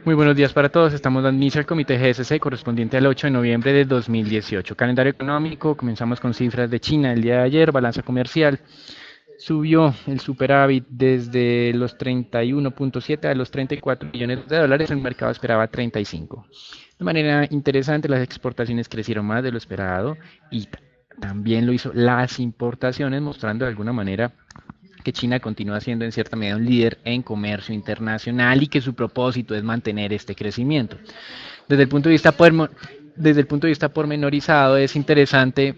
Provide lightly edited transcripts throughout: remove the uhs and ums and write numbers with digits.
Muy buenos días para todos. Estamos dando inicio al comité GSC correspondiente al 8 de noviembre de 2018. Calendario económico, comenzamos con cifras de China. El día de ayer, balanza comercial, subió el superávit desde los 31.7 a los 34 billones de dólares. El mercado esperaba 35. De manera interesante, las exportaciones crecieron más de lo esperado y también lo hizo las importaciones, mostrando de alguna manera que China continúa siendo en cierta medida un líder en comercio internacional y que su propósito es mantener este crecimiento. Desde el punto de vista, desde el punto de vista pormenorizado es interesante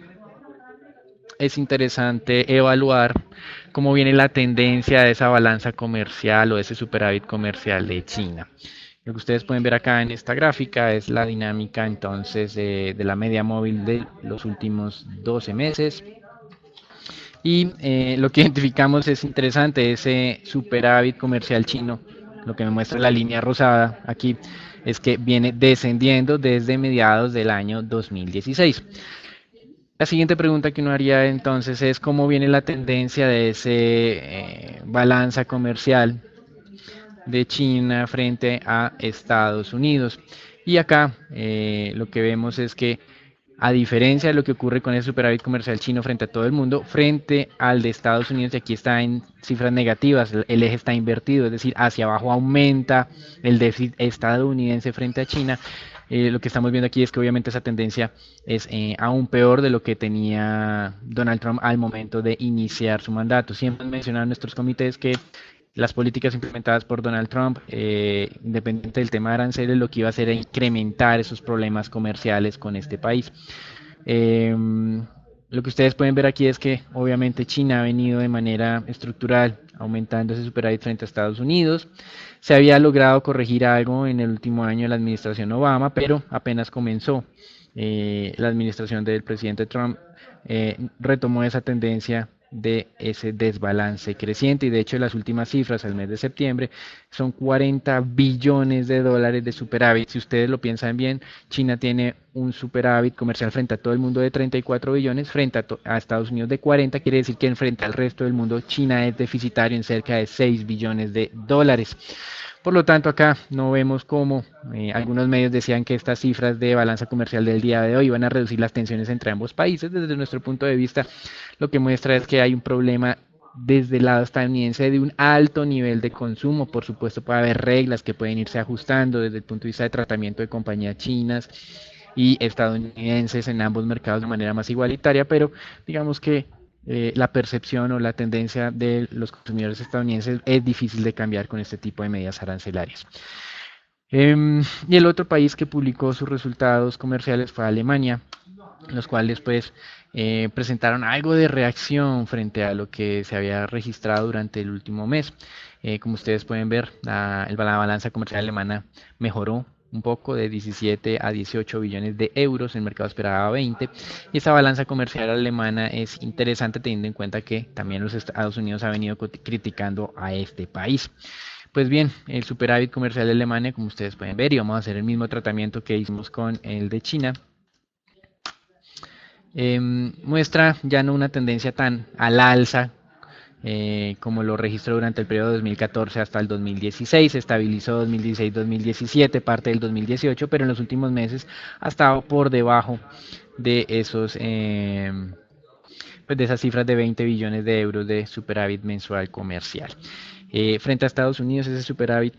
evaluar cómo viene la tendencia de esa balanza comercial o ese superávit comercial de China. Lo que ustedes pueden ver acá en esta gráfica es la dinámica entonces de la media móvil de los últimos 12 meses. Y lo que identificamos es interesante, ese superávit comercial chino, lo que me muestra la línea rosada aquí, es que viene descendiendo desde mediados del año 2016. La siguiente pregunta que uno haría entonces es cómo viene la tendencia de ese balanza comercial de China frente a Estados Unidos. Y acá lo que vemos es que a diferencia de lo que ocurre con el superávit comercial chino frente a todo el mundo, frente al de Estados Unidos, y aquí está en cifras negativas, el eje está invertido, es decir, hacia abajo aumenta el déficit estadounidense frente a China. Lo que estamos viendo aquí es que obviamente esa tendencia es aún peor de lo que tenía Donald Trump al momento de iniciar su mandato. Siempre han mencionado en nuestros comités que las políticas implementadas por Donald Trump, independiente del tema de aranceles, lo que iba a hacer era incrementar esos problemas comerciales con este país. Eh, lo que ustedes pueden ver aquí es que obviamente China ha venido de manera estructural aumentando ese superávit frente a Estados Unidos. Se había logrado corregir algo en el último año de la administración Obama, pero apenas comenzó la administración del presidente Trump, retomó esa tendencia de ese desbalance creciente y de hecho las últimas cifras al mes de septiembre son 40 billones de dólares de superávit. Si ustedes lo piensan bien, China tiene un superávit comercial frente a todo el mundo de 34 billones, frente a Estados Unidos de 40, quiere decir que frente al resto del mundo China es deficitario en cerca de 6 billones de dólares. Por lo tanto, acá no vemos cómo algunos medios decían que estas cifras de balanza comercial del día de hoy van a reducir las tensiones entre ambos países. Desde nuestro punto de vista, lo que muestra es que hay un problema desde el lado estadounidense de un alto nivel de consumo. Por supuesto, puede haber reglas que pueden irse ajustando desde el punto de vista de tratamiento de compañías chinas y estadounidenses en ambos mercados de manera más igualitaria, pero digamos que la percepción o la tendencia de los consumidores estadounidenses es difícil de cambiar con este tipo de medidas arancelarias. Y el otro país que publicó sus resultados comerciales fue Alemania, los cuales pues presentaron algo de reacción frente a lo que se había registrado durante el último mes. Como ustedes pueden ver, la balanza comercial alemana mejoró un poco de 17 a 18 billones de euros, el mercado esperaba 20, y esa balanza comercial alemana es interesante teniendo en cuenta que también los Estados Unidos ha venido criticando a este país. Pues bien, el superávit comercial de Alemania, como ustedes pueden ver, y vamos a hacer el mismo tratamiento que hicimos con el de China, muestra ya no una tendencia tan al alza como lo registró durante el periodo 2014 hasta el 2016, se estabilizó 2016-2017, parte del 2018, pero en los últimos meses ha estado por debajo de esos pues de esas cifras de 20 billones de euros de superávit mensual comercial. Frente a Estados Unidos ese superávit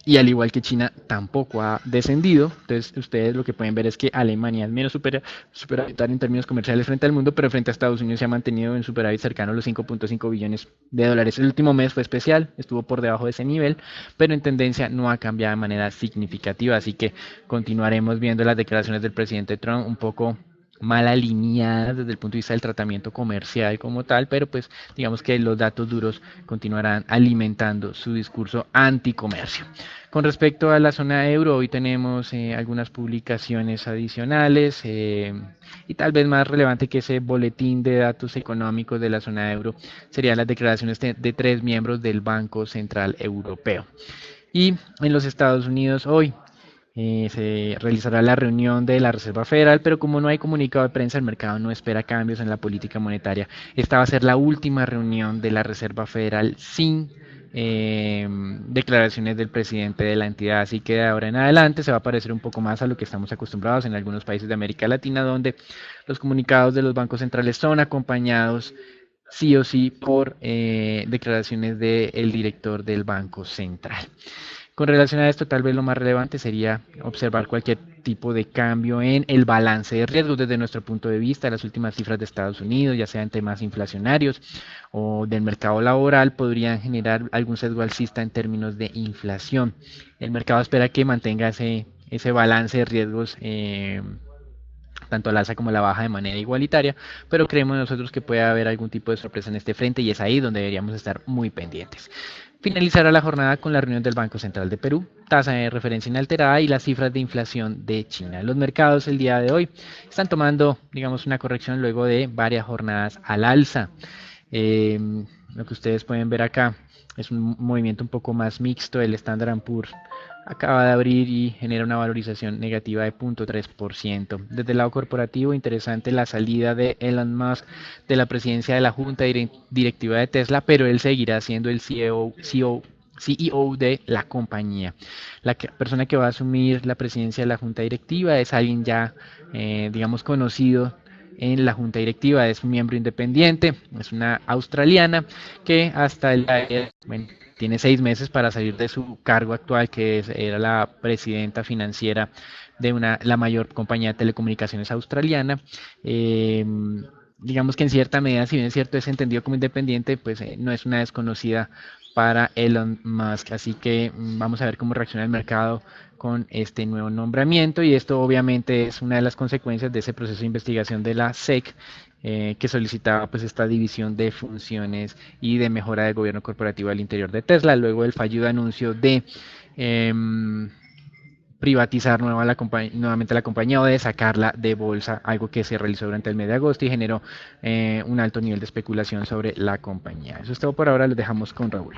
y al igual que China tampoco ha descendido. Entonces ustedes lo que pueden ver es que Alemania es menos superavitaria en términos comerciales frente al mundo, pero frente a Estados Unidos se ha mantenido en superávit cercano a los 5.5 billones de dólares. El último mes fue especial, estuvo por debajo de ese nivel, pero en tendencia no ha cambiado de manera significativa, así que continuaremos viendo las declaraciones del presidente Trump un poco mal alineadas desde el punto de vista del tratamiento comercial como tal, pero pues digamos que los datos duros continuarán alimentando su discurso anticomercio. Con respecto a la zona euro, hoy tenemos algunas publicaciones adicionales y tal vez más relevante que ese boletín de datos económicos de la zona euro serían las declaraciones de 3 miembros del Banco Central Europeo. Y en los Estados Unidos hoy se realizará la reunión de la Reserva Federal, pero como no hay comunicado de prensa, el mercado no espera cambios en la política monetaria. Esta va a ser la última reunión de la Reserva Federal sin declaraciones del presidente de la entidad. Así que de ahora en adelante se va a parecer un poco más a lo que estamos acostumbrados en algunos países de América Latina, donde los comunicados de los bancos centrales son acompañados sí o sí por declaraciones del director del Banco Central. Con relación a esto, tal vez lo más relevante sería observar cualquier tipo de cambio en el balance de riesgos desde nuestro punto de vista. Las últimas cifras de Estados Unidos, ya sea en temas inflacionarios o del mercado laboral, podrían generar algún sesgo alcista en términos de inflación. El mercado espera que mantenga ese balance de riesgos tanto al alza como a la baja de manera igualitaria, pero creemos nosotros que puede haber algún tipo de sorpresa en este frente y es ahí donde deberíamos estar muy pendientes. Finalizará la jornada con la reunión del Banco Central de Perú, tasa de referencia inalterada y las cifras de inflación de China. Los mercados el día de hoy están tomando, digamos, una corrección luego de varias jornadas al alza. Eh, lo que ustedes pueden ver acá es un movimiento un poco más mixto. El Standard & Poor's acaba de abrir y genera una valorización negativa de 0.3%. Desde el lado corporativo, interesante la salida de Elon Musk de la presidencia de la junta directiva de Tesla, pero él seguirá siendo el CEO de la compañía. La persona que va a asumir la presidencia de la junta directiva es alguien ya, digamos, conocido en la junta directiva, es un miembro independiente, es una australiana que hasta el bueno, tiene 6 meses para salir de su cargo actual, que era la presidenta financiera de la mayor compañía de telecomunicaciones australiana. Digamos que en cierta medida, si bien es cierto, es entendido como independiente, pues no es una desconocida para Elon Musk. Así que vamos a ver cómo reacciona el mercado con este nuevo nombramiento y esto obviamente es una de las consecuencias de ese proceso de investigación de la SEC que solicitaba pues esta división de funciones y de mejora del gobierno corporativo al interior de Tesla, luego del fallido anuncio de eh, privatizar nuevamente la compañía o de sacarla de bolsa, algo que se realizó durante el mes de agosto y generó un alto nivel de especulación sobre la compañía. Eso es todo por ahora, los dejamos con Raúl.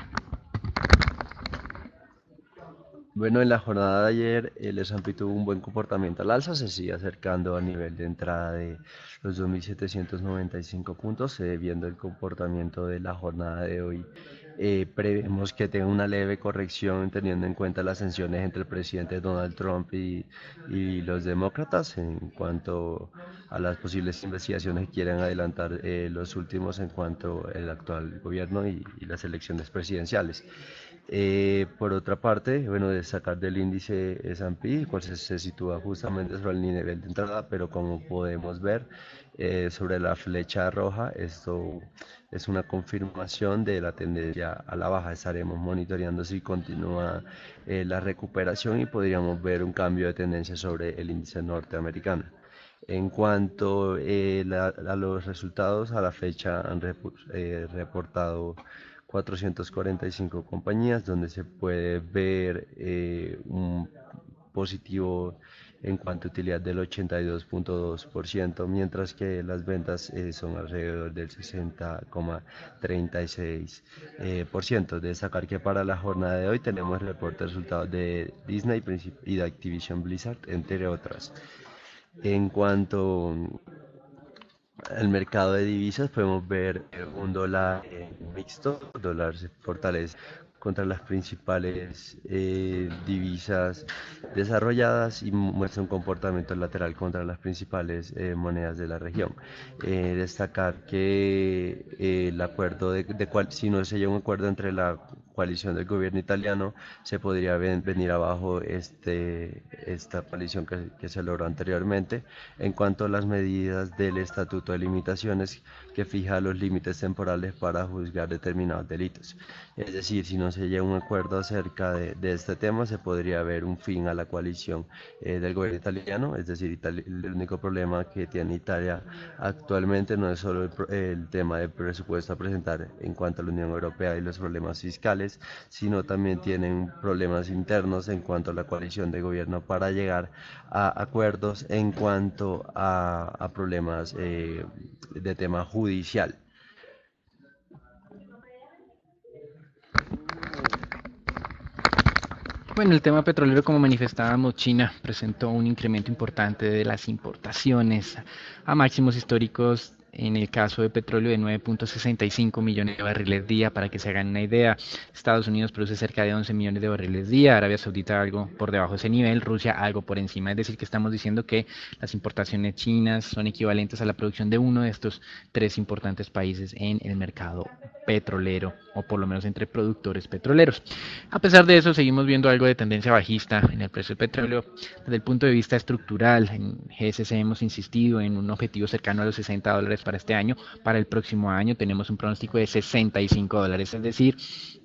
Bueno, en la jornada de ayer el S&P tuvo un buen comportamiento al alza, se sigue acercando a nivel de entrada de los 2.795 puntos, viendo el comportamiento de la jornada de hoy. Prevemos que tenga una leve corrección teniendo en cuenta las tensiones entre el presidente Donald Trump y los demócratas en cuanto a las posibles investigaciones que quieren adelantar los últimos en cuanto al actual gobierno y las elecciones presidenciales. Por otra parte, bueno, destacar del índice S&P, cual se sitúa justamente sobre el nivel de entrada, pero como podemos ver sobre la flecha roja, esto es una confirmación de la tendencia a la baja. Estaremos monitoreando si continúa la recuperación y podríamos ver un cambio de tendencia sobre el índice norteamericano. En cuanto a los resultados, a la fecha han reportado 445 compañías, donde se puede ver un positivo en cuanto a utilidad del 82.2%, mientras que las ventas son alrededor del 60,36%. Destacar que para la jornada de hoy tenemos el reporte de resultados de Disney y de Activision Blizzard, entre otras. En cuanto al mercado de divisas, podemos ver un dólar mixto, dólar se fortalece contra las principales divisas desarrolladas y muestra un comportamiento lateral contra las principales monedas de la región. Destacar que el acuerdo si no se llega a un acuerdo entre la coalición del gobierno italiano, se podría venir abajo esta coalición que se logró anteriormente. En cuanto a las medidas del Estatuto de Limitaciones, que fija los límites temporales para juzgar determinados delitos. Es decir, si no se llega a un acuerdo acerca de este tema, se podría ver un fin a la coalición del gobierno italiano. Es decir, el único problema que tiene Italia actualmente no es solo el tema del presupuesto a presentar en cuanto a la Unión Europea y los problemas fiscales, sino también tienen problemas internos en cuanto a la coalición de gobierno para llegar a acuerdos en cuanto a problemas de tema judicial. Bueno, el tema petrolero, como manifestábamos, China presentó un incremento importante de las importaciones a máximos históricos en el caso de petróleo de 9.65 millones de barriles día, para que se hagan una idea. Estados Unidos produce cerca de 11 millones de barriles día, Arabia Saudita algo por debajo de ese nivel, Rusia algo por encima. Es decir, que estamos diciendo que las importaciones chinas son equivalentes a la producción de uno de estos tres importantes países en el mercado petrolero, o por lo menos entre productores petroleros. A pesar de eso, seguimos viendo algo de tendencia bajista en el precio del petróleo. Desde el punto de vista estructural, en GSC hemos insistido en un objetivo cercano a los $60 para este año. Para el próximo año tenemos un pronóstico de $65, es decir,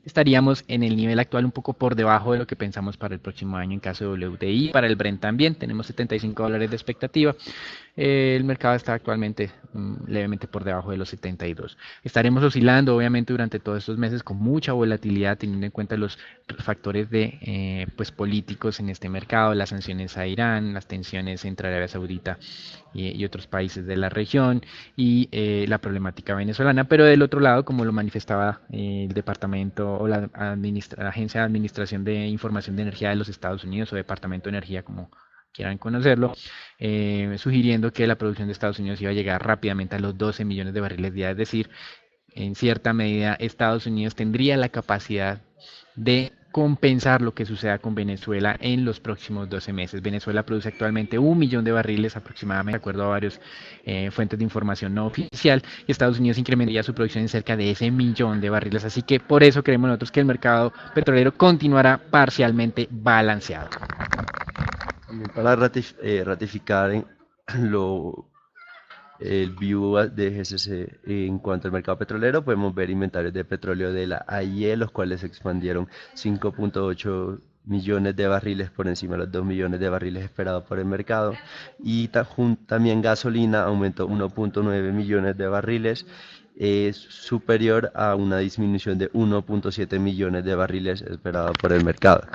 estaríamos en el nivel actual un poco por debajo de lo que pensamos para el próximo año en caso de WTI. Para el Brent también tenemos $75 de expectativa. El mercado está actualmente levemente por debajo de los 72. Estaremos oscilando obviamente durante todos estos meses con mucha volatilidad, teniendo en cuenta los factores de pues políticos en este mercado, las sanciones a Irán, las tensiones entre Arabia Saudita y otros países de la región, y la problemática venezolana. Pero del otro lado, como lo manifestaba el departamento o la Agencia de Administración de Información de Energía de los Estados Unidos, o Departamento de Energía, como quieran conocerlo, sugiriendo que la producción de Estados Unidos iba a llegar rápidamente a los 12 millones de barriles día, es decir, en cierta medida Estados Unidos tendría la capacidad de compensar lo que suceda con Venezuela en los próximos 12 meses. Venezuela produce actualmente 1 millón de barriles aproximadamente, de acuerdo a varias fuentes de información no oficial, y Estados Unidos incrementaría su producción en cerca de ese millón de barriles. Así que por eso creemos nosotros que el mercado petrolero continuará parcialmente balanceado. También para ratificar lo, el view de GCC en cuanto al mercado petrolero, podemos ver inventarios de petróleo de la AIE, los cuales se expandieron 5.8 millones de barriles por encima de los 2 millones de barriles esperados por el mercado, y también gasolina aumentó 1.9 millones de barriles, es superior a una disminución de 1.7 millones de barriles esperado por el mercado.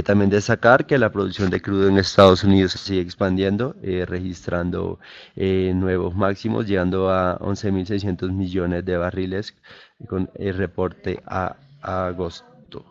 También destacar que la producción de crudo en Estados Unidos se sigue expandiendo, registrando nuevos máximos, llegando a 11.600 millones de barriles con el reporte a agosto.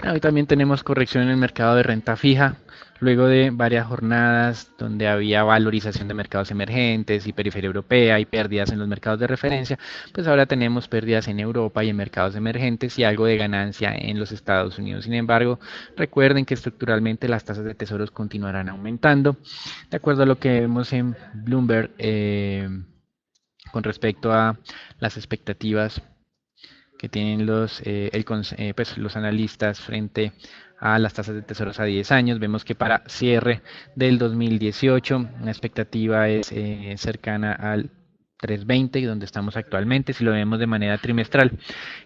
Hoy también tenemos corrección en el mercado de renta fija, luego de varias jornadas donde había valorización de mercados emergentes y periferia europea y pérdidas en los mercados de referencia. Pues ahora tenemos pérdidas en Europa y en mercados emergentes y algo de ganancia en los Estados Unidos. Sin embargo, recuerden que estructuralmente las tasas de tesoros continuarán aumentando, de acuerdo a lo que vemos en Bloomberg con respecto a las expectativas que tienen pues, los analistas frente a las tasas de tesoros a 10 años. Vemos que para cierre del 2018 la expectativa es cercana al 3.20, donde estamos actualmente. Si lo vemos de manera trimestral,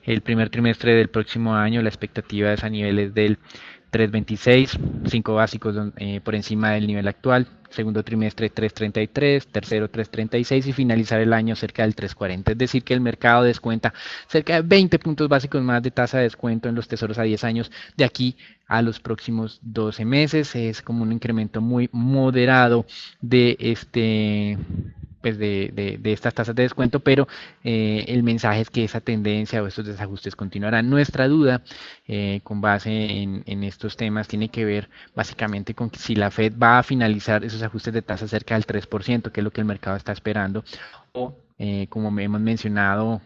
el primer trimestre del próximo año la expectativa es a niveles del 3.26, 5 básicos por encima del nivel actual. Segundo trimestre 3.33, tercero 3.36 y finalizar el año cerca del 3.40. Es decir, que el mercado descuenta cerca de 20 puntos básicos más de tasa de descuento en los tesoros a 10 años de aquí a los próximos 12 meses. Es como un incremento muy moderado de pues de estas tasas de descuento, pero el mensaje es que esa tendencia o estos desajustes continuarán. Nuestra duda con base en estos temas tiene que ver básicamente con si la Fed va a finalizar esos ajustes de tasa cerca del 3%, que es lo que el mercado está esperando, o como hemos mencionado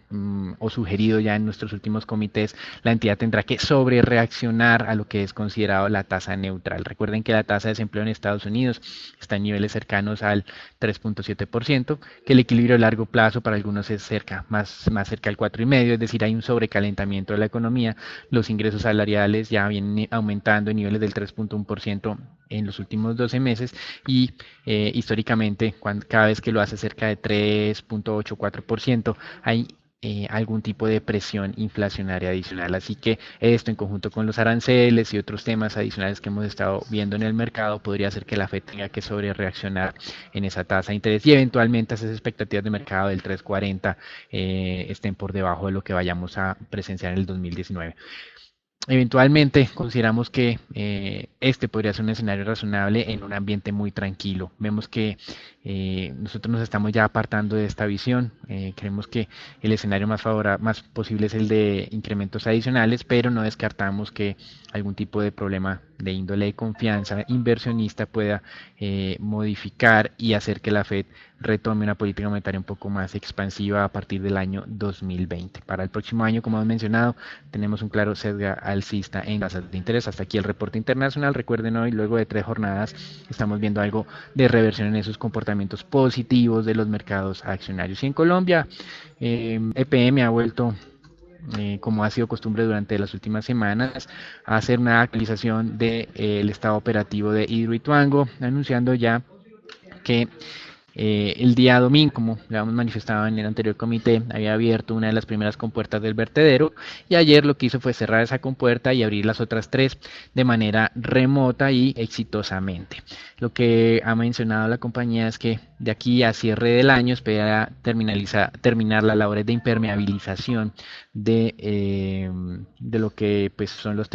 o sugerido ya en nuestros últimos comités, la entidad tendrá que sobre reaccionar a lo que es considerado la tasa neutral. Recuerden que la tasa de desempleo en Estados Unidos está en niveles cercanos al 3.7%, que el equilibrio a largo plazo para algunos es más cerca al 4.5%, es decir, hay un sobrecalentamiento de la economía. Los ingresos salariales ya vienen aumentando en niveles del 3.1% en los últimos 12 meses y históricamente cada vez que lo hace cerca de 3.84% hay algún tipo de presión inflacionaria adicional. Así que esto en conjunto con los aranceles y otros temas adicionales que hemos estado viendo en el mercado podría hacer que la Fed tenga que sobre reaccionar en esa tasa de interés y eventualmente esas expectativas de mercado del 3.40 estén por debajo de lo que vayamos a presenciar en el 2019. Eventualmente consideramos que este podría ser un escenario razonable en un ambiente muy tranquilo. Vemos que nosotros nos estamos ya apartando de esta visión. Creemos que el escenario más favorable, más posible es el de incrementos adicionales, pero no descartamos que algún tipo de problema de índole de confianza inversionista pueda modificar y hacer que la Fed retome una política monetaria un poco más expansiva a partir del año 2020. Para el próximo año, como hemos mencionado, tenemos un claro sesgo alcista en tasas de interés. Hasta aquí el reporte internacional. Recuerden, hoy, luego de 3 jornadas, estamos viendo algo de reversión en esos comportamientos positivos de los mercados accionarios. Y en Colombia, EPM ha vuelto, como ha sido costumbre durante las últimas semanas, a hacer una actualización del estado operativo de Hidroituango, anunciando ya que el día domingo, como ya hemos manifestado en el anterior comité, había abierto una de las primeras compuertas del vertedero y ayer lo que hizo fue cerrar esa compuerta y abrir las otras tres de manera remota y exitosamente. Lo que ha mencionado la compañía es que de aquí a cierre del año espera terminar las labores de impermeabilización de lo que pues son los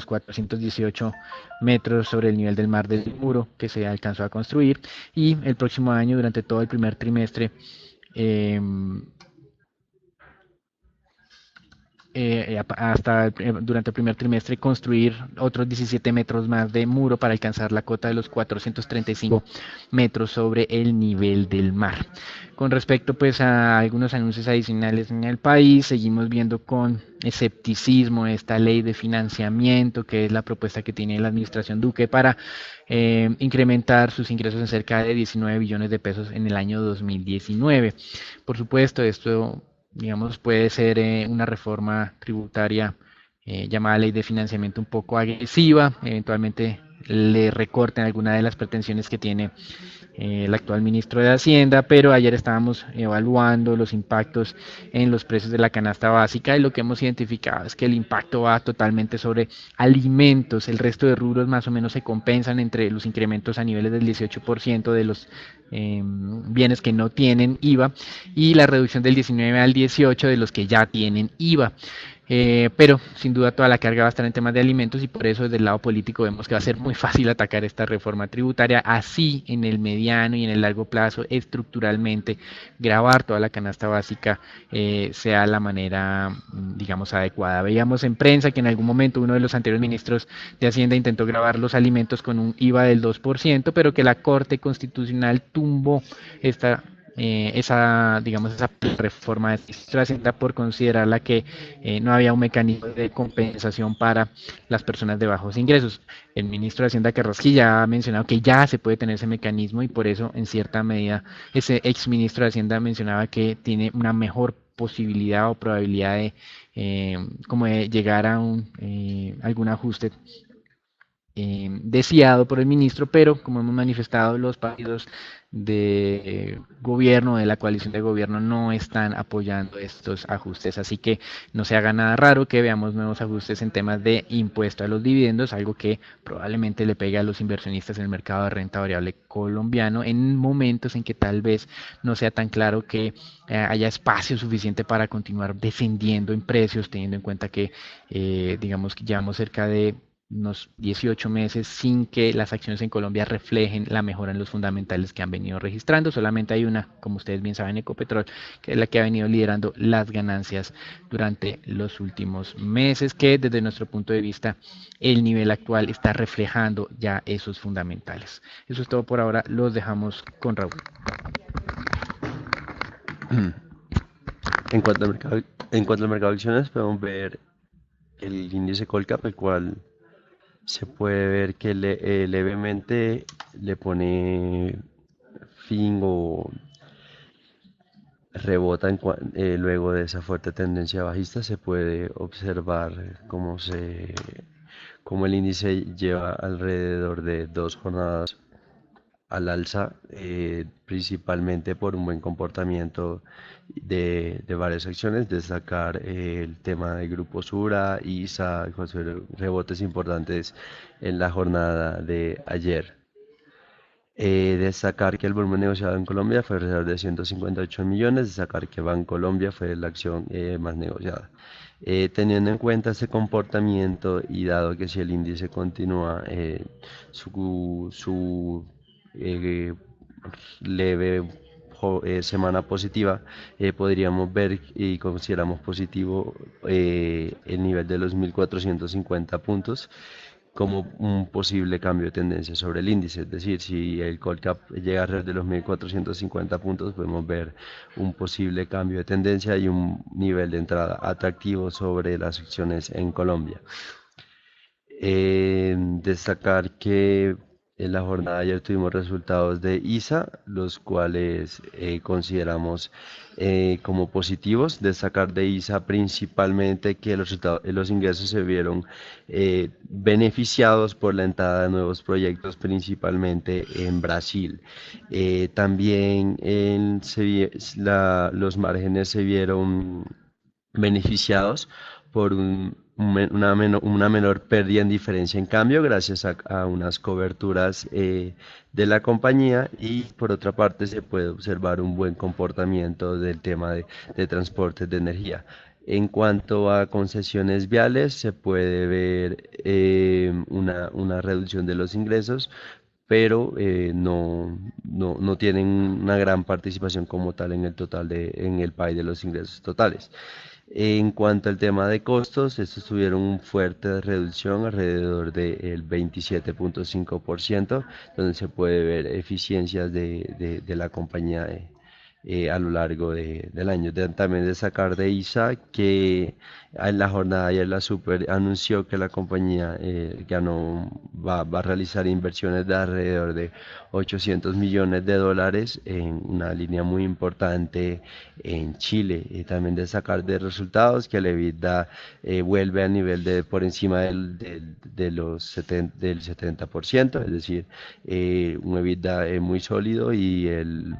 418 metros sobre el nivel del mar del muro que se alcanzó a construir, y el próximo año, durante todo el primer trimestre, eh, durante el primer trimestre, construir otros 17 metros más de muro para alcanzar la cota de los 435 metros sobre el nivel del mar. Con respecto pues a algunos anuncios adicionales en el país, seguimos viendo con escepticismo esta ley de financiamiento, que es la propuesta que tiene la administración Duque para incrementar sus ingresos en cerca de 19 billones de pesos en el año 2019. Por supuesto, esto, digamos, puede ser una reforma tributaria llamada ley de financiamiento un poco agresiva, eventualmente le recorten alguna de las pretensiones que tiene el actual ministro de Hacienda, pero ayer estábamos evaluando los impactos en los precios de la canasta básica y lo que hemos identificado es que el impacto va totalmente sobre alimentos. El resto de rubros más o menos se compensan entre los incrementos a niveles del 18% de los bienes que no tienen IVA y la reducción del 19 al 18 de los que ya tienen IVA. Pero sin duda toda la carga va a estar en temas de alimentos y por eso desde el lado político vemos que va a ser muy fácil atacar esta reforma tributaria, así en el mediano y en el largo plazo estructuralmente grabar toda la canasta básica sea la manera, digamos, adecuada. Veíamos en prensa que en algún momento uno de los anteriores ministros de Hacienda intentó grabar los alimentos con un IVA del 2%, pero que la Corte Constitucional tumbó digamos, esa reforma de Hacienda por considerarla que no había un mecanismo de compensación para las personas de bajos ingresos. El ministro de Hacienda Carrasquilla ha mencionado que ya se puede tener ese mecanismo y por eso, en cierta medida, ese ex ministro de Hacienda mencionaba que tiene una mejor posibilidad o probabilidad de, como de llegar a algún ajuste deseado por el ministro, pero como hemos manifestado, los partidos de gobierno, de la coalición de gobierno, no están apoyando estos ajustes, así que no se haga nada raro que veamos nuevos ajustes en temas de impuesto a los dividendos, algo que probablemente le pegue a los inversionistas en el mercado de renta variable colombiano en momentos en que tal vez no sea tan claro que haya espacio suficiente para continuar descendiendo en precios, teniendo en cuenta que digamos que llevamos cerca de unos 18 meses sin que las acciones en Colombia reflejen la mejora en los fundamentales que han venido registrando. Solamente hay una, como ustedes bien saben, Ecopetrol, que es la que ha venido liderando las ganancias durante los últimos meses, que desde nuestro punto de vista el nivel actual está reflejando ya esos fundamentales. Eso es todo por ahora, los dejamos con Raúl. En cuanto al mercado, en cuanto al mercado de acciones, podemos ver el índice Colcap, el cual se puede ver que levemente le pone fin o rebota luego de esa fuerte tendencia bajista. Se puede observar cómo el índice lleva alrededor de 2 jornadas al alza, principalmente por un buen comportamiento de varias acciones, destacar el tema de Grupo Sura, ISA, rebotes importantes en la jornada de ayer. Destacar que el volumen negociado en Colombia fue alrededor de 158 millones, destacar que Bancolombia fue la acción más negociada. Teniendo en cuenta este comportamiento y dado que si el índice continúa su eh, leve semana positiva, podríamos ver y consideramos positivo el nivel de los 1450 puntos como un posible cambio de tendencia sobre el índice. Es decir, si el Colcap llega alrededor de los 1450 puntos, podemos ver un posible cambio de tendencia y un nivel de entrada atractivo sobre las acciones en Colombia. Destacar que en la jornada de ayer tuvimos resultados de ISA, los cuales consideramos como positivos. Destacar de ISA principalmente que los ingresos se vieron beneficiados por la entrada de nuevos proyectos, principalmente en Brasil. También los márgenes se vieron beneficiados por una menor pérdida en diferencia en cambio gracias a unas coberturas de la compañía y por otra parte se puede observar un buen comportamiento del tema de transportes de energía. En cuanto a concesiones viales, se puede ver una reducción de los ingresos, pero no tienen una gran participación como tal en el total en el país de los ingresos totales. En cuanto al tema de costos, estos tuvieron una fuerte reducción alrededor del 27,5%, donde se puede ver eficiencias de la compañía a lo largo del año. También destacar de ISA que en la jornada de ayer la Super anunció que la compañía va a realizar inversiones de alrededor de 800 millones de dólares en una línea muy importante en Chile. Y también destacar de resultados que el EBITDA vuelve a nivel de por encima del 70%, es decir, un EBITDA muy sólido y el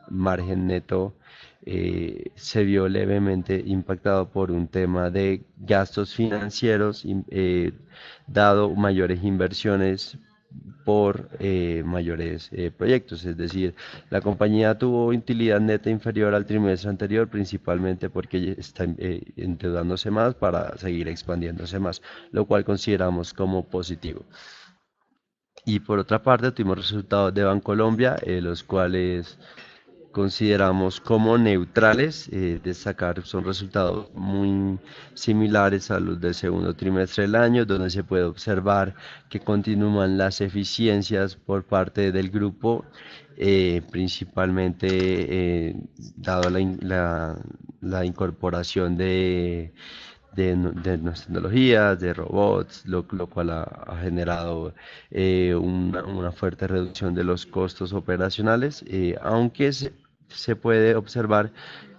margen neto se vio levemente impactado por un tema de gastos financieros, dado mayores inversiones por mayores proyectos. Es decir, la compañía tuvo utilidad neta inferior al trimestre anterior, principalmente porque está endeudándose más para seguir expandiéndose más, lo cual consideramos como positivo. Y por otra parte, tuvimos resultados de Bancolombia, los cuales consideramos como neutrales. Destacar son resultados muy similares a los del segundo trimestre del año, donde se puede observar que continúan las eficiencias por parte del grupo, principalmente dado la incorporación de nuevas tecnologías, de robots, lo cual ha generado una fuerte reducción de los costos operacionales, aunque se puede observar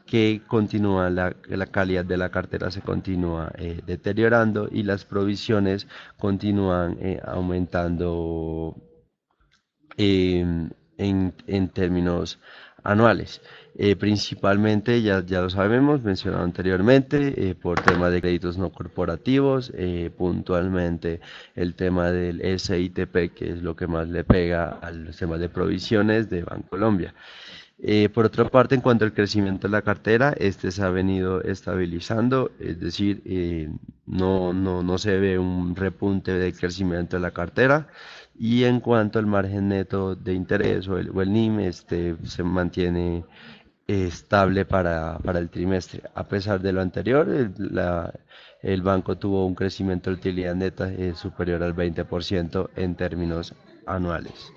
que continúa la calidad de la cartera se continúa deteriorando y las provisiones continúan aumentando en términos anuales. Principalmente, ya lo sabemos, mencionado anteriormente, por temas de créditos no corporativos, puntualmente el tema del SITP, que es lo que más le pega a los temas de provisiones de Bancolombia. Por otra parte, en cuanto al crecimiento de la cartera, este se ha venido estabilizando, es decir, no se ve un repunte de crecimiento de la cartera. Y en cuanto al margen neto de interés o el NIM, este se mantiene estable para el trimestre. A pesar de lo anterior, el banco tuvo un crecimiento de utilidad neta superior al 20% en términos anuales.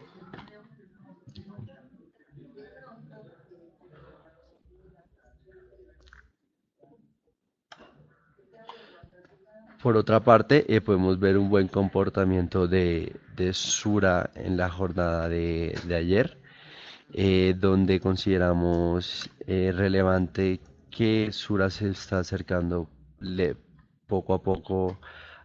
Por otra parte, podemos ver un buen comportamiento de Sura en la jornada de ayer, donde consideramos relevante que Sura se está acercando poco a poco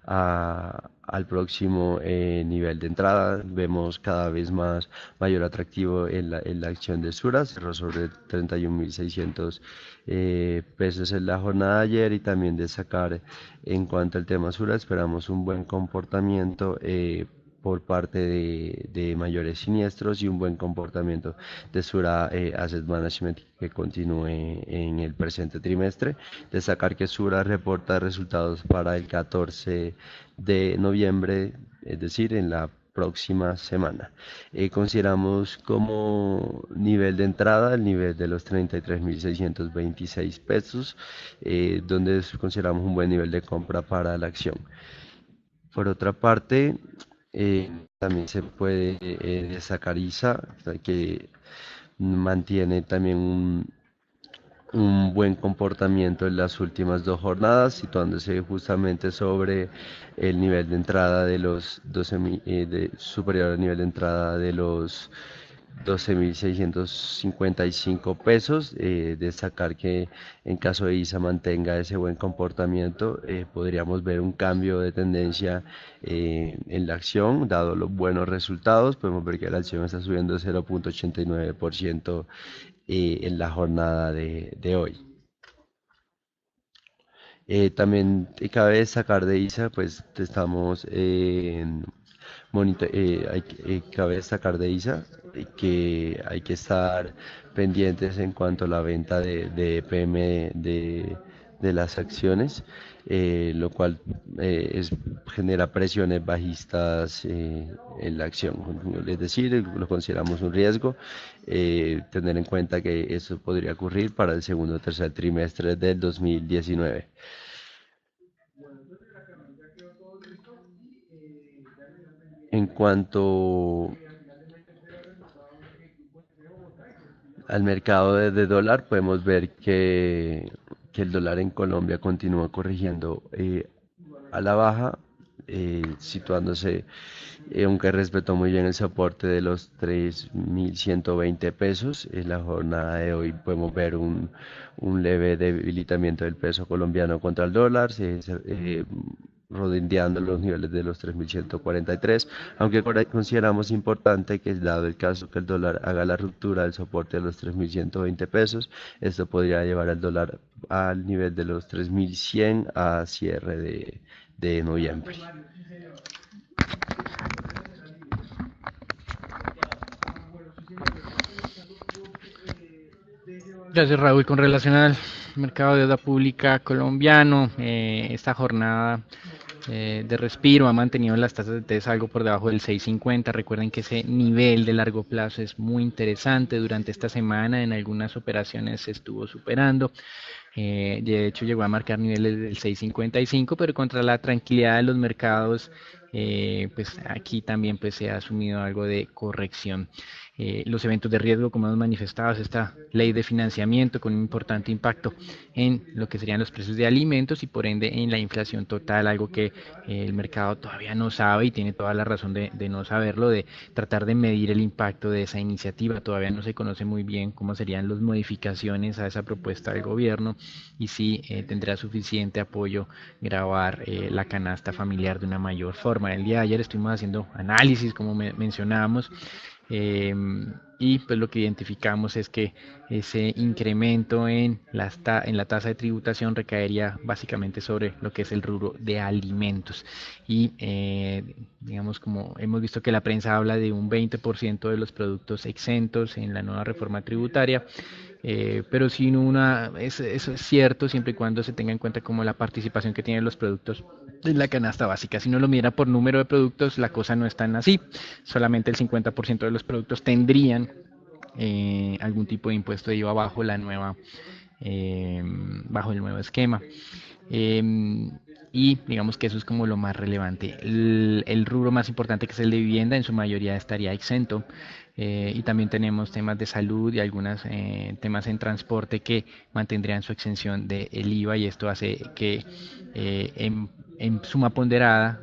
al próximo nivel de entrada. Vemos cada vez más mayor atractivo en la acción de Sura, cerró sobre 31.600 pesos en la jornada de ayer y también de sacar en cuanto al tema Sura, esperamos un buen comportamiento por parte de mayores siniestros y un buen comportamiento de Sura Asset Management que continúe en el presente trimestre. Destacar que Sura reporta resultados para el 14 de noviembre, es decir, en la próxima semana. Consideramos como nivel de entrada el nivel de los 33.626 pesos, donde consideramos un buen nivel de compra para la acción. Por otra parte, también se puede destacar ISA, que mantiene también un buen comportamiento en las últimas dos jornadas, situándose justamente sobre el nivel de entrada de los 12.000, superior al nivel de entrada de los 12.655 pesos. Destacar que en caso de ISA mantenga ese buen comportamiento, podríamos ver un cambio de tendencia en la acción, dado los buenos resultados. Podemos ver que la acción está subiendo 0,89% en la jornada de hoy. También cabe destacar de ISA, pues estamos cabe destacar de ISA que hay que estar pendientes en cuanto a la venta de PM de las acciones, lo cual genera presiones bajistas en la acción. Es decir, lo consideramos un riesgo. Tener en cuenta que eso podría ocurrir para el segundo o tercer trimestre del 2019. En cuanto al mercado de dólar, podemos ver que el dólar en Colombia continúa corrigiendo a la baja, situándose, aunque respetó muy bien el soporte de los 3.120 pesos. En la jornada de hoy podemos ver un leve debilitamiento del peso colombiano contra el dólar, redondeando los niveles de los 3.143, aunque consideramos importante que dado el caso que el dólar haga la ruptura del soporte de los 3.120 pesos, esto podría llevar al dólar al nivel de los 3.100 a cierre de noviembre. Gracias, Raúl. Con relación al mercado de deuda pública colombiano, esta jornada de respiro ha mantenido las tasas de TES algo por debajo del 6.50. Recuerden que ese nivel de largo plazo es muy interesante. Durante esta semana en algunas operaciones se estuvo superando. De hecho llegó a marcar niveles del 6.55, pero contra la tranquilidad de los mercados, pues aquí también pues, se ha asumido algo de corrección. Los eventos de riesgo, como hemos manifestado, es esta ley de financiamiento con un importante impacto en lo que serían los precios de alimentos y por ende en la inflación total, algo que el mercado todavía no sabe y tiene toda la razón de no saberlo, de tratar de medir el impacto de esa iniciativa. Todavía no se conoce muy bien cómo serían las modificaciones a esa propuesta del gobierno y si tendrá suficiente apoyo grabar la canasta familiar de una mayor forma. El día de ayer estuvimos haciendo análisis, como mencionábamos, y pues lo que identificamos es que ese incremento en la tasa de tributación recaería básicamente sobre lo que es el rubro de alimentos y digamos como hemos visto que la prensa habla de un 20% de los productos exentos en la nueva reforma tributaria. Pero sin eso es cierto siempre y cuando se tenga en cuenta como la participación que tienen los productos en la canasta básica. Si no lo mira por número de productos, la cosa no es tan así. Solamente el 50% de los productos tendrían algún tipo de impuesto de IVA bajo el nuevo esquema. Y digamos que eso es como lo más relevante. El rubro más importante, que es el de vivienda, en su mayoría estaría exento. Y también tenemos temas de salud y algunos temas en transporte que mantendrían su exención del IVA, y esto hace que en suma ponderada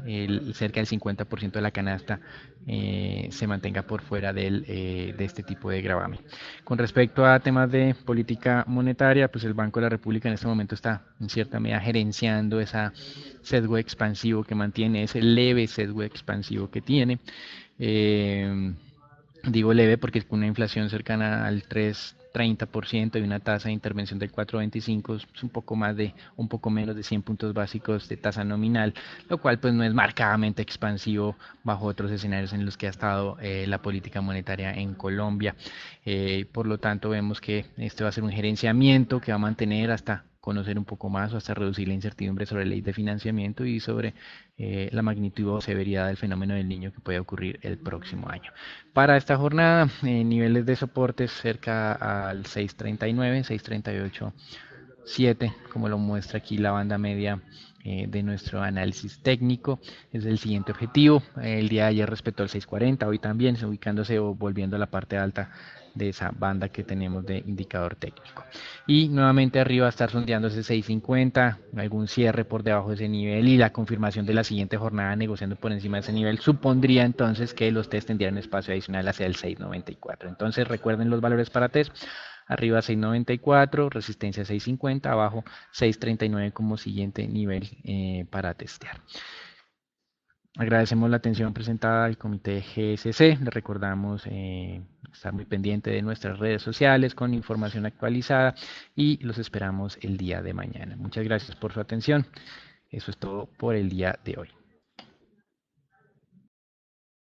cerca del 50% de la canasta se mantenga por fuera de este tipo de gravamen. Con respecto a temas de política monetaria, pues el Banco de la República en este momento está en cierta medida gerenciando ese sesgo expansivo que mantiene, ese leve sesgo expansivo que tiene. Digo leve porque con una inflación cercana al 3 30% y una tasa de intervención del 4,25, es un poco menos de 100 puntos básicos de tasa nominal, lo cual pues no es marcadamente expansivo bajo otros escenarios en los que ha estado la política monetaria en Colombia. Por lo tanto, vemos que este va a ser un gerenciamiento que va a mantener hasta conocer un poco más o hasta reducir la incertidumbre sobre la ley de financiamiento y sobre la magnitud o severidad del fenómeno del niño que puede ocurrir el próximo año. Para esta jornada, niveles de soporte cerca al 6.39, 6.38, 7, como lo muestra aquí la banda media de nuestro análisis técnico, es el siguiente objetivo. El día de ayer respetó el 6.40, hoy también, ubicándose o volviendo a la parte alta de esa banda que tenemos de indicador técnico. Y nuevamente arriba estar sondeando ese 6.50, algún cierre por debajo de ese nivel y la confirmación de la siguiente jornada negociando por encima de ese nivel supondría entonces que los test tendrían espacio adicional hacia el 6.94. Entonces recuerden los valores para test. Arriba 6.94, resistencia 6.50, abajo 6.39 como siguiente nivel para testear. Agradecemos la atención presentada al comité GSC. Le recordamos estar muy pendiente de nuestras redes sociales con información actualizada y los esperamos el día de mañana. Muchas gracias por su atención. Eso es todo por el día de hoy.